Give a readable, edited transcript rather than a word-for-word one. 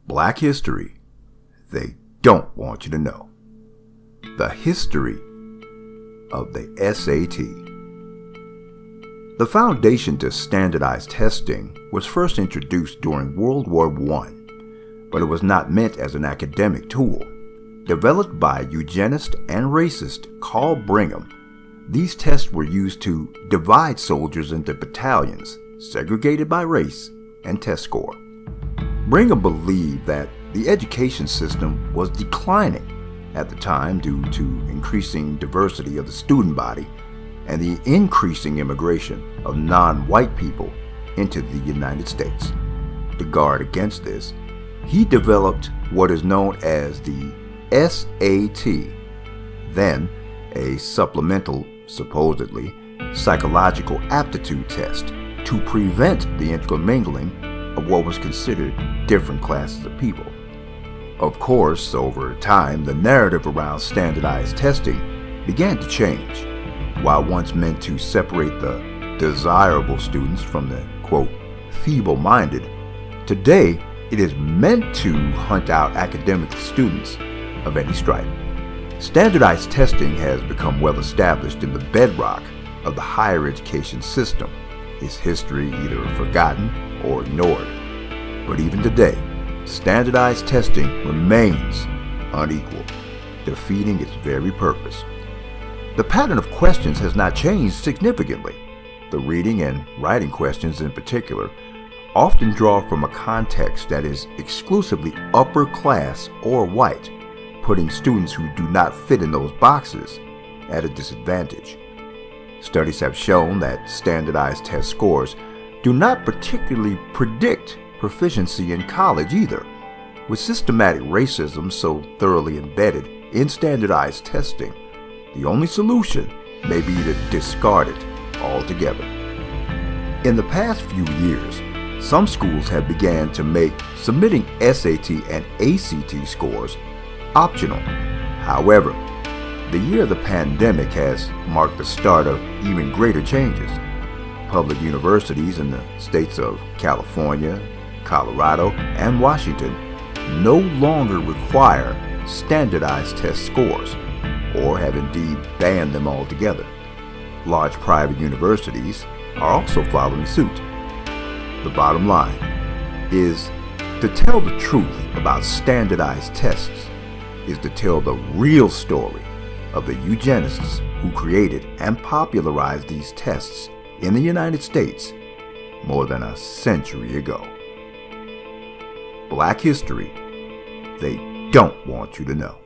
Black history they don't want you to know. The history of the SAT. The foundation to standardized testing was first introduced during World War I, but it was not meant as an academic tool. Developed by eugenist and racist Carl Brigham, these tests were used to divide soldiers into battalions, segregated by race and test score. Brigham believed that the education system was declining at the time due to increasing diversity of the student body and the increasing immigration of non-white people into the United States. To guard against this, he developed what is known as the SAT, then a supplemental, supposedly, psychological aptitude test to prevent the intermingling of what was considered different classes of people. Of course, over time, the narrative around standardized testing began to change. While once meant to separate the desirable students from the, quote, feeble-minded, today it is meant to hunt out academic students of any stripe. Standardized testing has become well established in the bedrock of the higher education system, its history either forgotten or ignored. But even today, standardized testing remains unequal, defeating its very purpose. The pattern of questions has not changed significantly. The reading and writing questions in particular often draw from a context that is exclusively upper class or white, putting students who do not fit in those boxes at a disadvantage. Studies have shown that standardized test scores do not particularly predict proficiency in college either. With systematic racism so thoroughly embedded in standardized testing, the only solution may be to discard it altogether. In the past few years, some schools have began to make submitting SAT and ACT scores optional. However, the year of the pandemic has marked the start of even greater changes. Public universities in the states of California, Colorado, and Washington no longer require standardized test scores, or have indeed banned them altogether. Large private universities are also following suit. The bottom line is, to tell the truth about standardized tests is to tell the real story of the eugenists who created and popularized these tests in the United States more than a century ago. Black history they don't want you to know.